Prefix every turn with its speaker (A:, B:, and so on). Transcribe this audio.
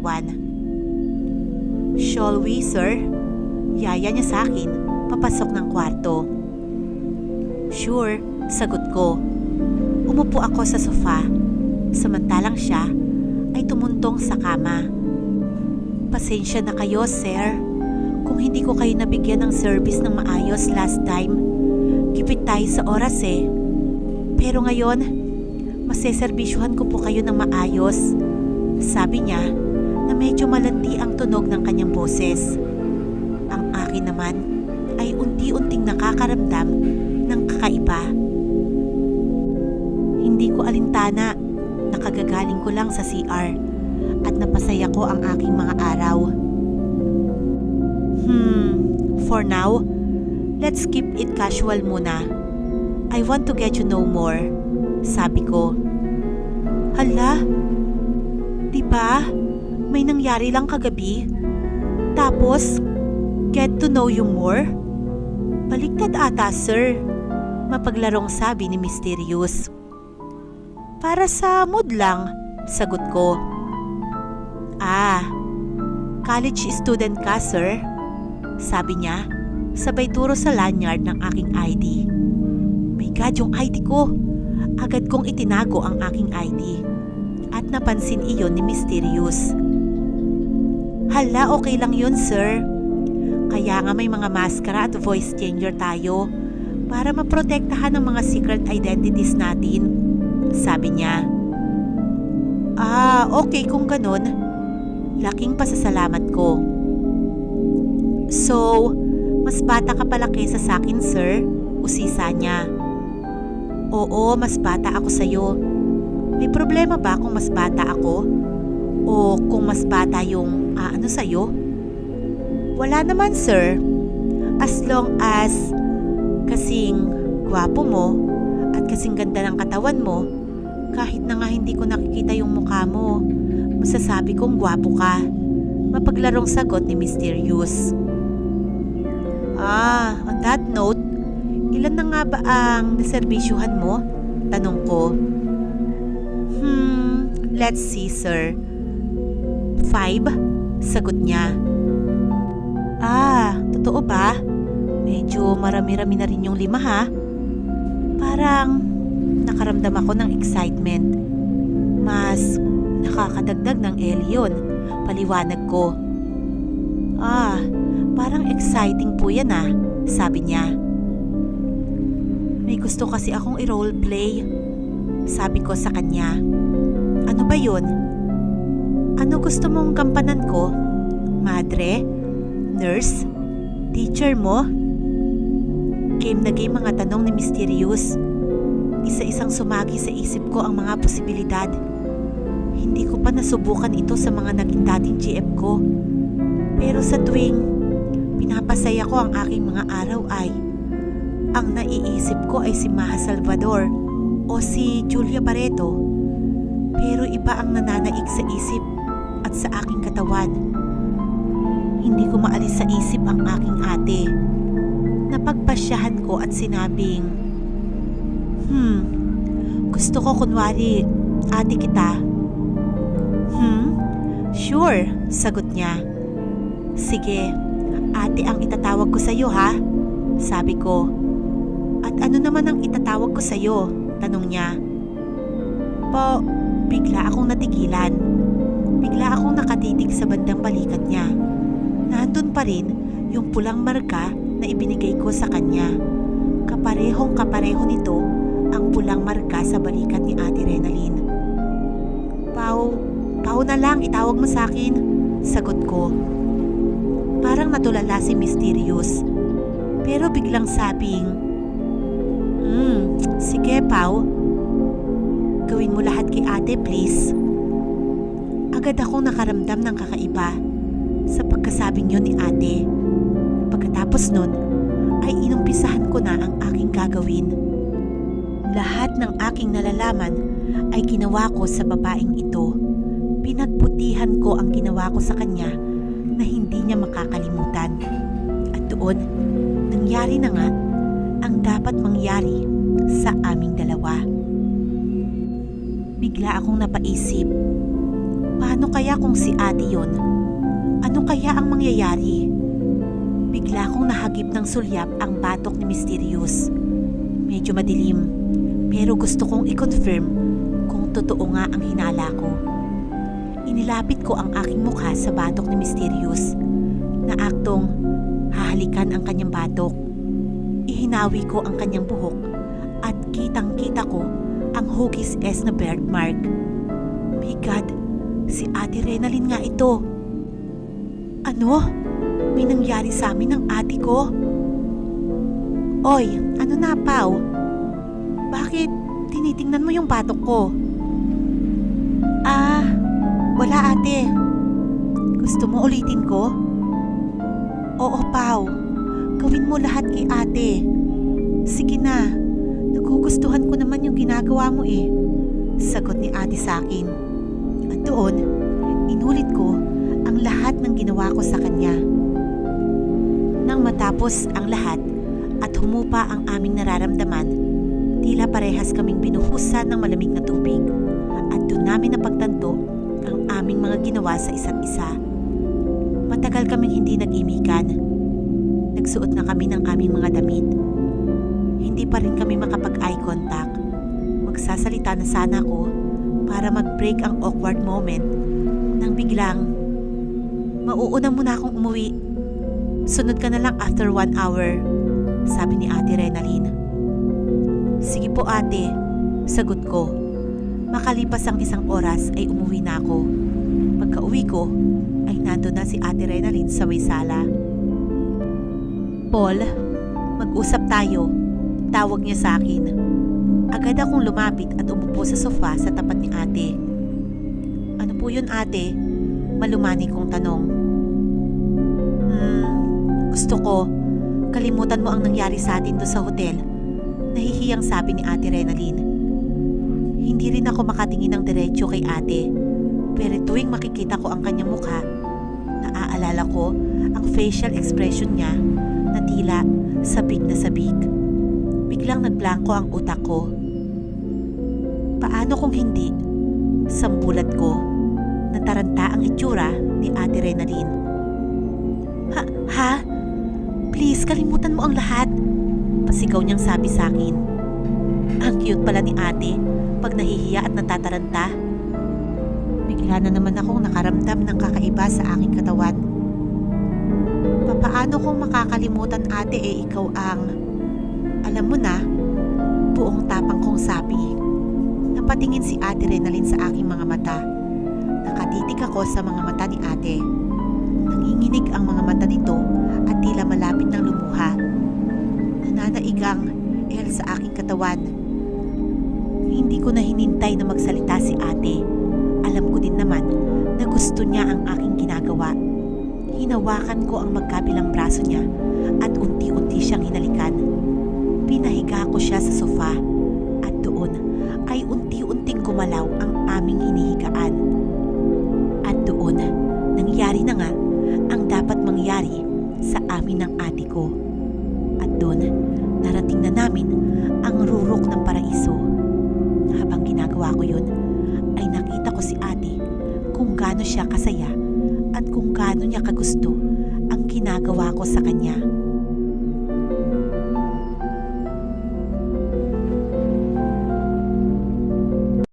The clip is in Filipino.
A: iwan. "Shall we, sir?" Yaya niya sa akin, papasok ng kwarto. "Sure," sagot ko. Umupo ako sa sofa, samantalang siya ay tumuntong sa kama. "Pasensya na kayo, sir, kung hindi ko kayo nabigyan ng service ng maayos last time. Gipit tayo sa oras eh. Pero ngayon, maseserbisyuhan ko po kayo ng maayos." Sabi niya na medyo malandi ang tunog ng kanyang boses. Ang akin naman ay unti-unting nakakaramdam ng kakaiba. Hindi ko alintana, nakagagaling ko lang sa CR at napasaya ko ang aking mga araw. For now, let's keep it casual muna. I want to get you know more," sabi ko. "Hala, diba may nangyari lang kagabi? Tapos, get to know you more? Baliktad ata, sir," mapaglarong sabi ni Mysterious. "Para sa mood lang," sagot ko. "Ah, college student ka, sir?" sabi niya, sabay turo sa lanyard ng aking ID. My God, yung ID ko! Agad kong itinago ang aking ID at napansin iyon ni Mysterious. "Hala, okay lang yun, sir. Kaya nga may mga maskara at voice changer tayo para maprotektahan ang mga secret identities natin," sabi niya. "Ah, okay kung ganun." Laking pasasalamat ko. "So, mas bata ka pala kaysa sa akin, sir?" usisa niya. "Oo, mas bata ako sa'yo. May problema ba kung mas bata ako? O kung mas bata yung ano sa'yo?" "Wala naman, sir. As long as kasing gwapo mo at kasing ganda ng katawan mo, kahit na nga hindi ko nakikita yung mukha mo, masasabi kong gwapo ka," mapaglarong sagot ni Mysterious. "Ah, on that note, ilan na nga ba ang naserbisyuhan mo?" tanong ko. Let's see, sir. 5, sagot niya. "Ah, totoo ba? Medyo marami-rami na rin yung 5 ha." Parang nakaramdam ako ng excitement. Mas nakakadagdag ng alien, paliwanag ko. "Ah, parang exciting po yan ah," sabi niya. "May gusto kasi akong i-roleplay," sabi ko sa kanya. "Ano ba yun? Ano gusto mong gampanan ko? Madre? Nurse? Teacher mo?" Game na game mga tanong ni Mysterious. Isa-isang sumagi sa isip ko ang mga posibilidad. Hindi ko pa nasubukan ito sa mga naging dating GF ko. Pero sa tuwing pinapasaya ko ang aking mga araw ay ang naiisip ko ay si Maha Salvador o si Julia Barreto. Pero iba ang nananaig sa isip at sa aking katawan. Hindi ko maalis sa isip ang aking ate. Napagpasyahan ko at sinabing, gusto ko kunwari ate kita." Sure," sagot niya. "Sige, ate ang itatawag ko sa'yo ha," sabi ko. "At ano naman ang itatawag ko sa'yo?" tanong niya. Bigla akong natigilan. Bigla akong nakatitig sa bandang balikat niya. Nandun pa rin yung pulang marka na ibinigay ko sa kanya. Kaparehong kapareho nito ang pulang marka sa balikat ni Ate Renalyn. Pau na lang, itawag mo sa akin," sagot ko. Parang natulala si Mysterious. Pero biglang sabing, "Sige, Pau. Gawin mo lahat kay ate, please." Agad akong nakaramdam ng kakaiba sa pagkasabing yun ni ate. Pagkatapos nun, ay inumpisahan ko na ang aking gagawin. Lahat ng aking nalalaman ay ginawa ko sa babaeng ito. Pinagbutihan ko ang ginawa ko sa kanya na hindi niya makakalimutan. At doon, nangyari na nga ang dapat mangyari sa aming dalawa. Bigla akong napaisip, Paano kaya kung si ate yon? Ano kaya ang mangyayari? Bigla kong nahagip ng sulyap ang batok ni Mysterious. Medyo madilim, pero gusto kong i-confirm kung totoo nga ang hinala ko. Inilapit ko ang aking mukha sa batok ni Mysterious na aktong hahalikan ang kanyang batok. Ihinawi ko ang kanyang buhok at kitang-kita ko ang hugis S na birthmark. My God, si Ate Renalyn nga ito. Ano? May nangyari sa amin ng ate ko? Oy, ano na, Pao? Bakit tinitingnan mo yung batok ko? Wala ate. Gusto mo ulitin ko? Oo, Pao. Gawin mo lahat kay ate. Sige na. Nagugustuhan ko naman yung ginagawa mo eh. Sagot ni ate sa akin. At doon, inulit ko ang lahat ng ginawa ko sa kanya. Nang matapos ang lahat at humupa ang aming nararamdaman, tila parehas kaming binuhusan ng malamig na tubig at doon namin napagtanto ang aming mga ginawa sa isa't isa. Matagal kaming hindi nag-imikan. Nagsuot na kami ng aming mga damit. Hindi pa rin kami makapag-eye contact. Magsasalita na sana ako para mag-break ang awkward moment nang biglang, mauuna muna akong umuwi. Sunod ka na lang after 1 hour, sabi ni Ate Renalyn. Sige po ate, sagot ko. Makalipas ang 1 oras ay umuwi na ako. Pagka-uwi ko, ay nandun na si Ate Renalyn sa may sala. Paul, mag-usap tayo, tawag niya sa akin. Agad akong lumapit at umupo sa sofa sa tapat ni ate. Ano po yun ate? Malumani kong tanong. Gusto ko, kalimutan mo ang nangyari sa atin doon sa hotel. Nahihiyang sabi ni Ate Renalyn. Hindi rin ako makatingin ng diretsyo kay ate, pero tuwing makikita ko ang kanyang mukha, naaalala ko ang facial expression niya na tila sabik na sabik. Biglang nagblanko ang utak ko. Paano kung hindi? Sambulat ko, nataranta ang itsura ni Ate Renalyn. Ha? Please, kalimutan mo ang lahat. Pasigaw niyang sabi sa akin. Ang cute pala ni ate pag nahihiya at natataranta. Bigla na naman akong nakaramdam ng kakaiba sa aking katawan. Papaano kung makakalimutan ate ikaw ang... Alam mo na, buong tapang kong sabi. Napatingin si Ate Renalyn sa aking mga mata. Nakatitig ako sa mga mata ni ate. Nanginginig ang mga mata nito at tila malapit ng lumuha. Nananaig ang L sa aking katawan. Hindi ko na hinintay na magsalita si ate. Alam ko din naman na gusto niya ang aking ginagawa. Hinawakan ko ang magkabilang braso niya at unti-unti siyang hinalikan. Pinahiga ko siya sa sofa at doon ay unti-unting gumalaw ang aming hinihigaan. At doon, nangyari na nga ang dapat mangyari sa amin ng ate ko. At doon, narating na namin ang rurok ng paraiso. Habang ginagawa ko yun, ay nakita ko si ate kung gaano siya kasaya at kung gaano niya kagusto ang ginagawa ko sa kanya.